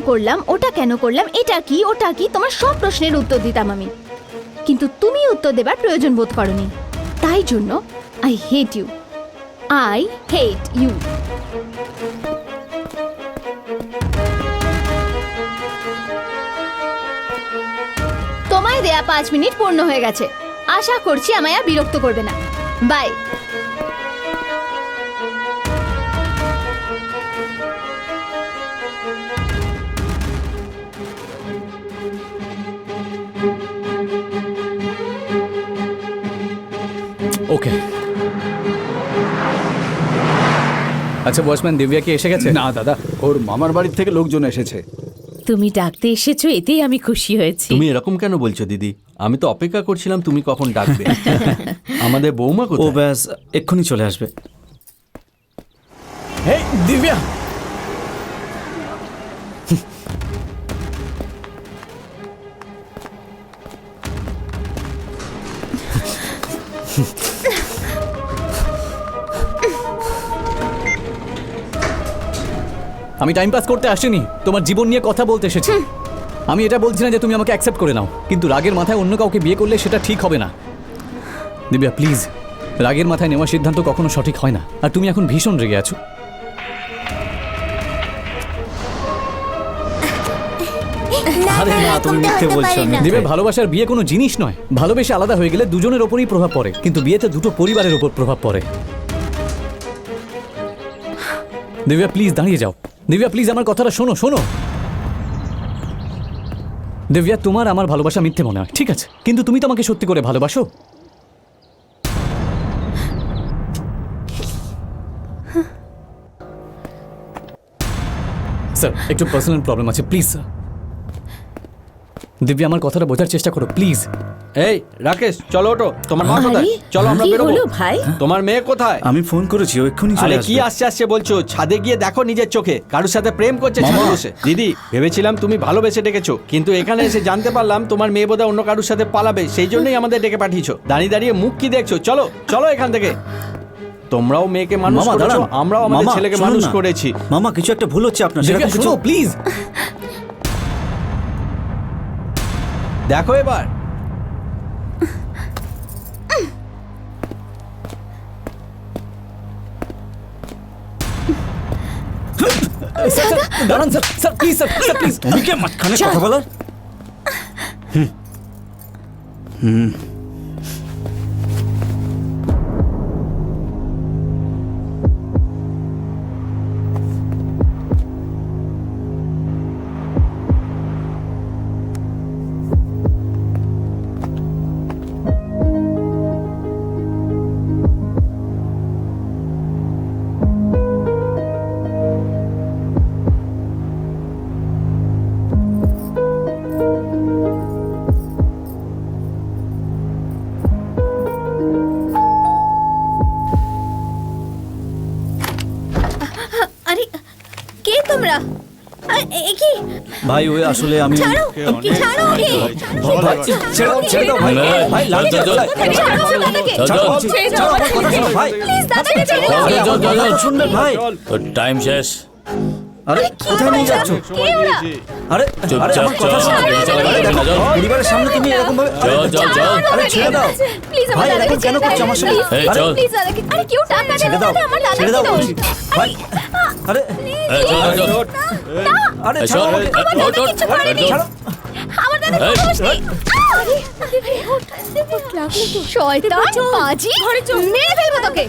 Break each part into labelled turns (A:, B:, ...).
A: করলাম, ওটা কেন করলাম, এটা কি ওটা কি, তোমার সব প্রশ্নের উত্তর দিতাম আমি, কিন্তু তুমি উত্তর দেবার প্রয়োজন বোধ করনি। তাই জন্য I hate you, I hate you. তোমায় দেয়া 5 মিনিট পূর্ণ হয়ে গেছে। আশা করছি আমায় আর বিরক্ত করবে না। বাই।
B: ওকে। আচ্ছা ওয়াচম্যান, দিব্যা কি এসে গেছে?
C: না দাদা, ওর মামার বাড়ির থেকে লোকজন এসেছে।
D: তুমি ডাকতে এসেছো, এতেই আমি খুশি হয়েছি।
E: তুমি এরকম কেন বলছো দিদি? আমি তো অপেক্ষা করছিলাম তুমি কখন ডাকবে। আমাদের বৌমা
F: ও
E: কোথায়?
F: ব্যাস এক্ষুনি চলে আসবে।
B: হেই দিব্যা, আমি টাইম পাস করতে আসিনি, তোমার জীবন নিয়ে কথা বলতে এসেছি। আমি এটা বলছি না যে তুমি আমাকে অ্যাকসেপ্ট করে নাও, কিন্তু রাগের মাথায় অন্য কাউকে বিয়ে করলে সেটা ঠিক হবে না। দিব্যা প্লিজ, রাগের মাথায় নেওয়া সিদ্ধান্ত কখনো সঠিক হয় না, আর তুমি এখন ভীষণ রেগে আছো।
F: আরে না, তুমি মিথ্যে বলছো।
B: দিব্যা, ভালোবাসার বিয়ে কোনো জিনিস নয়। ভালোবেসে আলাদা হয়ে গেলে দুজনের ওপরই প্রভাব পড়ে, কিন্তু বিয়েতে দুটো পরিবারের ওপর প্রভাব পড়ে। দিব্যা প্লিজ দাঁড়িয়ে যাও। দিব্যা প্লিজ আমার কথাটা শোনো শোনো। দিব্যা, তোমার আমার ভালোবাসা মিথ্যে মনে হয়, ঠিক আছে, কিন্তু তুমি তো আমাকে সত্যি করে ভালোবাসো। স্যার, একটু পার্সোনাল প্রবলেম আছে, প্লিজ স্যার। দিব্যা, আমার কথাটা বোঝার চেষ্টা করো প্লিজ।
E: এই রাকেশ, চলো ওঠো। তোমার মা কোথায়? চলো আমরা
D: কি
E: বেরোবো।
D: হলো ভাই?
E: তোমার মেয়ে কোথায়?
F: আমি ফোন করেছি, ও এক্ষুনি চলে
E: আরে
F: আসবে।
E: কি আসছে আসছে বলছো? ছাদে গিয়ে দেখো নিজের চোখে, কারোর সাথে প্রেম করছে ছাদে বসে। দিদি, ভেবেছিলাম তুমি ভালোবেসে ডেকেছো, কিন্তু এখানে এসে জানতে পারলাম তোমার মেয়ে বোধহয় অন্য কারোর সাথে পালাবে, সেই জন্যই আমাদের ডেকে পাঠিয়েছো। দাঁড়িয়ে দাঁড়িয়ে মুখ কি দেখছো? চলো চলো এখান থেকে। তোমরাও মেয়েকে মানুষ
F: মামা
E: করেছো,
F: দাঁড়ান।
E: আমরাও আমাদের
F: মামা,
E: ছেলেকে
F: শুনুন
E: মানুষ
F: না।
E: করেছি।
F: মামা কিছু একটা ভুল হচ্ছে আপনার।
B: দিব্যা
F: সেরকম কিছু
B: শোনো প্লিজ।
E: দেখো এবার।
B: স্যার স্যার, দাঁড়ান sir, sir please sir, sir please.
F: তুমি কে মাঝখানে কথা বলার?
A: আরে কে তোমরা? কি
F: ভাই ওই আসলে আমি
A: ছাড়ো, কি ছাড়ো ওকে।
F: ভাই, ছেড়ে দাও, ছেড়ে দাও ভাই। ভাই লাগছে ভাই।
A: ছাড়ো দাদাকে।
F: ছাড়ো বলছি, ছাড়ো, আমার কথা শোনো ভাই।
A: প্লিজ দাদাকে ছেড়ে দাও।
F: আরে আমার কথা শুনবেন ভাই।
G: তোর টাইম শেষ।
F: আরে কোথায় নিয়ে যাচ্ছ?
A: কে ওরা?
F: আরে আরে
G: চুপচাপ
F: আমার কথা
G: চল,
F: শোনো।
G: চল,
F: আরে দেখো,
G: চল।
F: পরিবারের সামনে তুমি এরকম ভাবে
G: চল, চল, চল।
F: আরে ছেড়ে দাও।
A: প্লিজ
F: ভাই,
A: আমার দাদাকে
F: এরকম কেন
A: ছেড়ে
F: করছো
A: দাও।
F: আমার সাথে?
G: এই, চল।
A: প্লিজ দাদাকে। আরে কেউ টাকা
F: ছেড়ে দাও,
A: আমার দাদাকে
F: ছেড়ে দাও
A: দাও।
F: বলছি। ভাই আরে
G: এই, চল, চল, চল।
F: আরে
G: এই,
F: ছাড়ো
G: চল,
F: আমাকে।
G: এই, ওঠ, ওঠ, ওঠ, ওঠ।
F: ছাড়ো।
A: আমার দাদা
G: এই,
A: শয়তান পাজি, মেরে ফেলবো তোকে।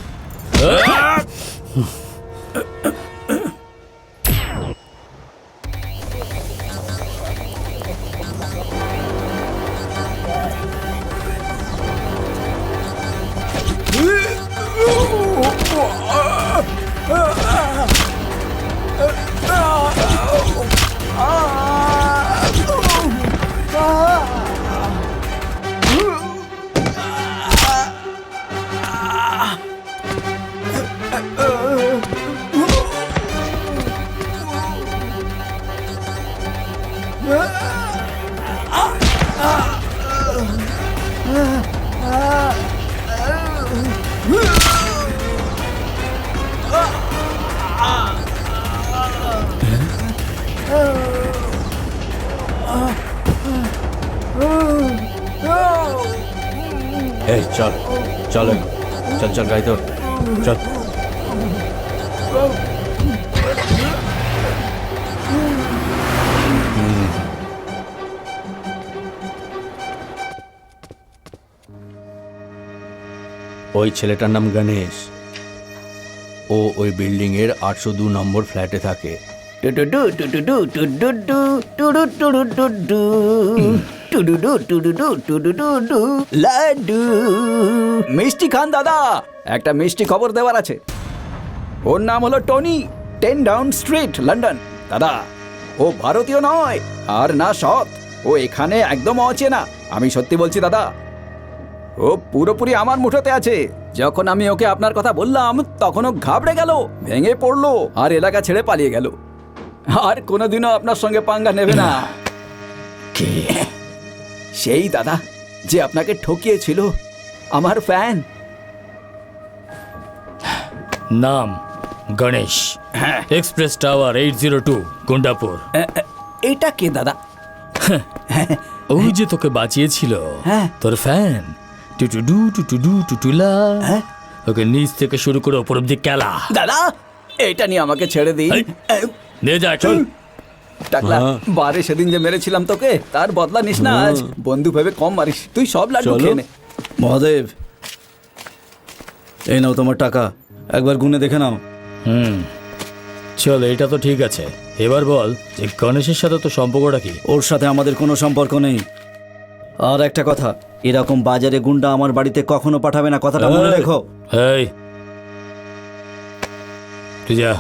E: এই চল চল চল চল গাড়ি তোর চল। ওই ছেলেটার নাম গণেশ। ও ওই বিল্ডিং এর 802 নম্বর ফ্ল্যাটে থাকে।
C: লাড্ডু মিষ্টি খান দাদা, একটা মিষ্টি খবর দেওয়ার আছে। ওর নাম হলো টনি, 10 ডাউন স্ট্রিট, লন্ডন। দাদা, ও ভারতীয় নয় আর না সৎ, ও এখানে একদম অচেনা। আমি সত্যি বলছি দাদা, ও পুরোপুরি আমার মুঠোতে আছে। যখন আমি ওকে আপনার কথা বললাম তখন ও ঘাবড়ে গেল, ভেঙে পড়লো আর এলাকা ছেড়ে পালিয়ে গেল। আর কোনোদিনও আপনার সঙ্গে পাঙ্গা নেবে না। কে? সেই দাদা যে আপনাকে ঠকিয়েছিল, আমার ফ্যান।
G: নাম গণেশ, এক্সপ্রেস টাওয়ার 802 গুন্ডাপুর।
C: এটা কে দাদা?
G: ওই যে তোকে বাঁচিয়েছিল
C: হ্যাঁ।
G: তোর ফ্যান টুটুডু টুটুডু টুটুলা,
C: হ্যাঁ?
G: ওকে নিচ থেকে শুরু করে ওপর অব্দি কেলা।
C: দাদা, এটা নিয়ে আমাকে ছেড়ে দিন।
G: এই। নিয়ে যা চল।
C: টাকলা, বারে সেদিন যে মেরেছিলাম তোকে, তার বদলা নিস না আজ। বন্ধু ভেবে কম মারিস, তুই সব লাড্ডু
E: চলো।
C: খেয়ে নে।
F: মহাদেব, এই নাও তোমার টাকা, একবার গুনে দেখে নাও।
G: চল, এটা তো ঠিক আছে। এবার বল যে গণেশের সাথে তো সম্পর্কটা কি?
F: ওর সাথে আমাদের কোনো সম্পর্ক নেই। আর একটা কথা, এরকম বাজারে গুন্ডা আমার বাড়িতে কখনো পাঠাবে না, কথাটা মনে রেখো।
G: এই তুই যা।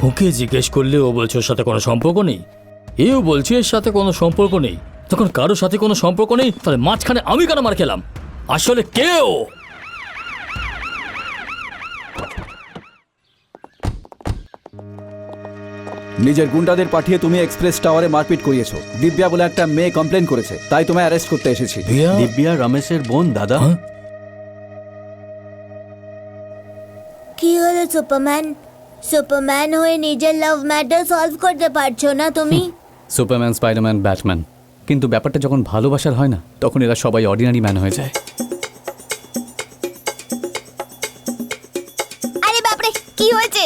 G: ওকে জিজ্ঞেস করলে ও বলছে ওর সাথে কোনো সম্পর্ক নেই, এও বলছে এর সাথে কোনো সম্পর্ক নেই। তখন কারোর সাথে কোনো সম্পর্ক নেই, তাহলে মাঝখানে আমি কেন মার খেলাম? আসলে কেউ
C: নিজের গুন্ডাদের পাঠিয়ে তুমি এক্সপ্রেস টাওয়ারে মারপিট করিয়েছো। দিব্যা বলে একটা মেয়ে কমপ্লেন করেছে, তাই তোমায় অ্যারেস্ট করতে এসেছি।
E: দিব্যা রমেশের বোন দাদা।
G: হ্যাঁ?
H: কি হলো সুপারম্যান? সুপারম্যান হয়ে নিজের লাভ ম্যাটার সলভ করতে পারছো না তুমি?
B: সুপারম্যান, স্পাইডারম্যান, ব্যাটম্যান, কিন্তু ব্যাপারটা যখন ভালোবাসার হয় না, তখন এরা সবাই অর্ডিনারি ম্যান হয়ে যায়।
H: আরে বাপরে, কি হয়েছে?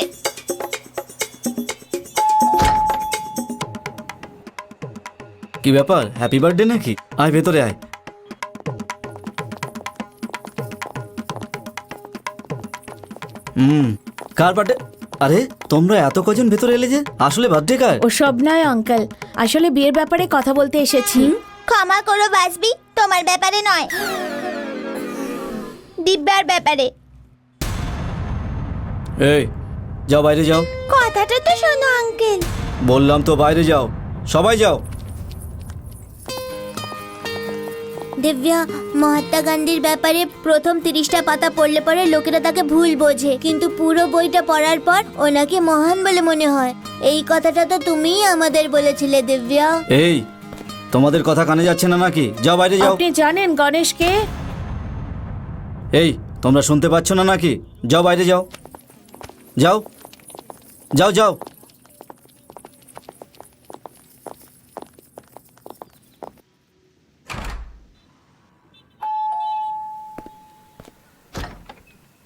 F: কি ব্যাপার, হ্যাপি বার্থডে নাকি? আয় ভেতরে আয়। কার বার্থডে? আরে তোমরা এত কজন ভেতরে এলে যে, আসলে বার্থডে কার?
D: ওসব নয় আঙ্কেল, আসলে বিয়ের ব্যাপারে কথা বলতে এসেছি।
H: ক্ষমা করো বাসবি, তোমার ব্যাপারে নয়, দিব্যার ব্যাপারে।
F: এই যাও, বাইরে যাও।
H: কথাটা তো শোনো আঙ্কেল।
F: বললাম তো বাইরে যাও, সবাই যাও।
H: দিব্যা, মহাত্মা গান্ধীর ব্যাপারে প্রথম 30টা পাতা পড়লে পরে লোকেরা তাকে ভুল বোঝে, কিন্তু পুরো বইটা পড়ার পর ওনাকে মহান বলে মনে হয়। এই কথাটা তো তুমিই আমাদের বলেছিলে দিব্যা।
F: এই তোমাদের কথা কানে যাচ্ছে না নাকি? যাও বাইরে যাও।
D: আপনি জানেন গণেশকে?
F: এই তোমরা শুনতে পাচ্ছ না নাকি? যাও বাইরে যাও, যাও যাও যাও।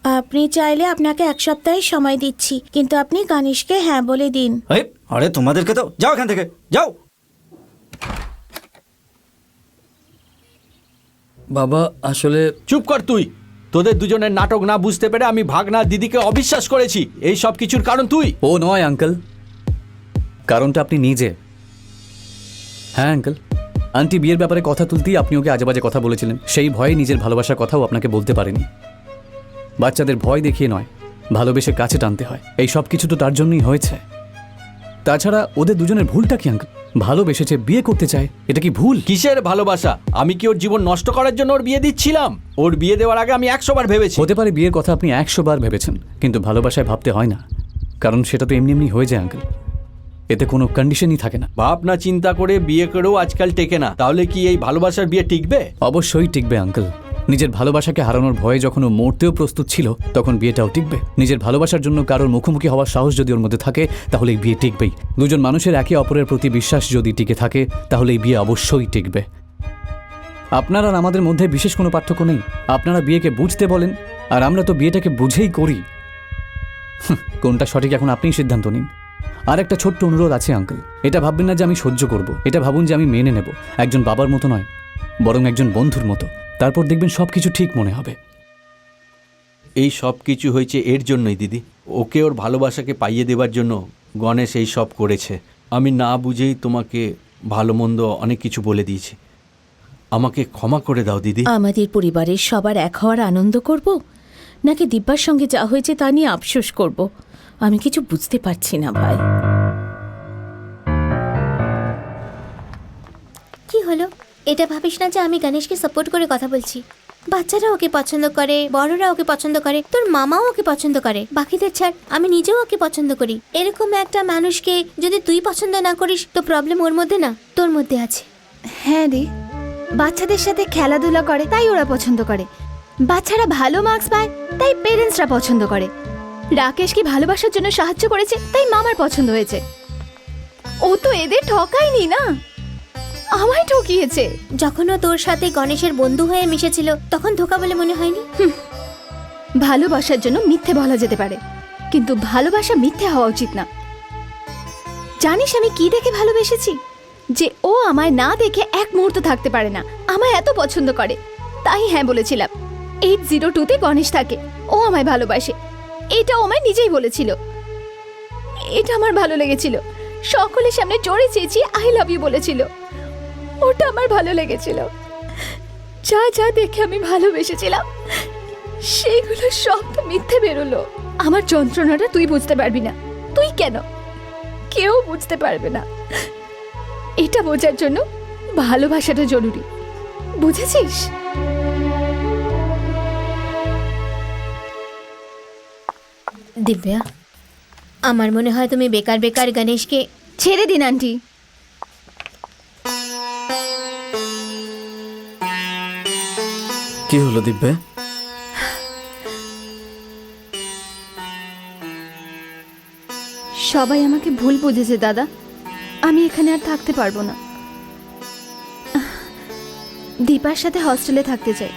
D: আপনি চাইলে আপনাকে 1 সপ্তাহের সময় দিচ্ছি, কিন্তু আপনি গণেশকে হ্যাঁ বলে দিন।
F: এই, আরে তোমাদেরকে তো, যাও এখান থেকে, যাও।
G: বাবা আসলে
E: চুপ কর তুই। তোদের দুজনের নাটক না বুঝতে পেরে আমি ভাগনা দিদিকে অবিশ্বাস করেছি। এই সব কিছুর কারণ তুই।
B: ও নয় আঙ্কেল, কারণটা আপনি নিজে। হ্যাঁ আঙ্কেল, আন্টি বিয়ের ব্যাপারে কথা তুলতেই আপনি ওকে আজেবাজে কথা বলেছিলেন। সেই ভয়ে নিজের ভালোবাসার কথাও আপনাকে বলতে পারেনি। বাচ্চাদের ভয় দেখিয়ে নয়, ভালোবেসে কাছে টানতে হয়। এই সব কিছু তো তার জন্যই হয়েছে। তাছাড়া ওদের দুজনের ভুলটা কি আঙ্কেল? ভালোবেসেছে, বিয়ে করতে চায়, এটা কি ভুল?
E: কিসের ভালোবাসা? আমি কি ওর জীবন নষ্ট করার জন্য ওর বিয়ে দিচ্ছিলাম? ওর বিয়ে দেওয়ার আগে আমি 100 বার ভেবেছি।
B: হতে পারে বিয়ের কথা আপনি 100 বার ভেবেছেন, কিন্তু ভালোবাসায় ভাবতে হয় না, কারণ সেটা তো এমনি এমনি হয়ে যায় আঙ্কেল। এতে কোনো কন্ডিশনই থাকে না।
E: ভাবনা চিন্তা করে বিয়ে করেও আজকাল টেকে না, তাহলে কি এই ভালোবাসার বিয়ে টিকবে?
B: অবশ্যই টিকবে আঙ্কেল, নিজের ভালোবাসাকে হারানোর ভয়ে যখন ও মরতেও প্রস্তুত ছিল তখন বিয়েটাও টিকবে। নিজের ভালোবাসার জন্য কারোর মুখোমুখি হওয়ার সাহস যদি ওর মধ্যে থাকে তাহলে এই বিয়ে টিকবেই। দুজন মানুষের একে অপরের প্রতি বিশ্বাস যদি টিকে থাকে তাহলে এই বিয়ে অবশ্যই টিকবে। আপনার আর আমাদের মধ্যে বিশেষ কোনো পার্থক্য নেই। আপনারা বিয়েকে বুঝতে বলেন আর আমরা তো বিয়েটাকে বুঝেই করি। কোনটা সঠিক এখন আপনিই সিদ্ধান্ত নিন। আর একটা ছোট্ট অনুরোধ আছে আঙ্কেল, এটা ভাববেন না যে আমি সহ্য করব, এটা ভাবুন যে আমি মেনে নেব, একজন বাবার মতো নয় বরং একজন বন্ধুর মতো। তারপর দেখবেন সব কিছু ঠিক মনে হবে।
E: এই সব কিছু হয়েছে এর জন্যই দিদি, ওকে ওর ভালোবাসাকে পাইয়ে দেবার জন্য গণেশ এই সব করেছে। আমি না বুঝেই তোমাকে ভালো মন্দ অনেক কিছু বলে দিয়েছি, আমাকে ক্ষমা করে দাও দিদি।
D: আমাদের পরিবারের সবার এক হওয়ার আনন্দ করব, নাকি দিব্যার সঙ্গে যা হয়েছে তা নিয়ে আফসোস করব? আমি কিছু বুঝতে পারছি না ভাই।
H: কি হলো? এটা ভাবিস না যে আমি গণেশকে সাপোর্ট করে কথা বলছি। বাচ্চারা ওকে পছন্দ করে, বড়রা ওকে পছন্দ করে, তোর মামাও ওকে পছন্দ করে, বাকিদের ছাড় আমি নিজেও ওকে পছন্দ করি। এরকম একটা মানুষকে যদি তুই পছন্দ না করিস তো প্রবলেম ওর মধ্যে না তোর মধ্যে আছে।
A: হ্যাঁ রে, বাচ্চাদের সাথে খেলাধুলা করে তাই ওরা পছন্দ করে, বাচ্চারা ভালো মার্কস পায় তাই পেরেন্টসরা পছন্দ করে, রাকেশকে ভালোবাসার জন্য সাহায্য করেছে তাই মামার পছন্দ হয়েছে। ও তো এদের ঠকায়নি না, আমায় ঠকিয়েছে।
H: যখন ও তোর সাথে গণেশের বন্ধু হয়ে মিশেছিল তখন ধোকা বলে মনে হয়নি?
A: ভালোবাসার জন্য মিথ্যে বলা যেতে পারে, কিন্তু ভালোবাসা মিথ্যে হওয়া উচিত না। জানিস আমি কি দেখে ভালোবেসেছি? যে ও আমায় না দেখে এক মুহূর্ত থাকতে পারে না, আমায় এত পছন্দ করে, তাই হ্যাঁ বলেছিলাম। 802-তে গণেশ থাকে, ও আমায় ভালোবাসে, এটা ও আমায় নিজেই বলেছিল। এটা আমার ভালো লেগেছিল, সকলের সামনে জোরে চেঁচিয়ে আই লাভ ইউ বলেছিল, ওটা আমার ভালো লেগেছিল। যা যা দেখে আমি ভালোবেসেছিলাম সেগুলো সব তো মিথ্যে বেরোলো। আমার যন্ত্রণাটা তুই বুঝতে পারবি না, তুই কেন, কেউ বুঝতে পারবে না। এটা বোঝার জন্য ভালোবাসাটা জরুরি, বুঝেছিস?
H: দিব্যা, আমার মনে হয় তুমি বেকার বেকার গণেশকে
A: ছেড়ে দিন আন্টি।
F: কি হলো দিব্যে?
A: সবাই আমাকে ভুল বুঝেছে দাদা, আমি এখানে আর থাকতে পারবো না। দীপার সাথে হস্টেলে থাকতে চাই।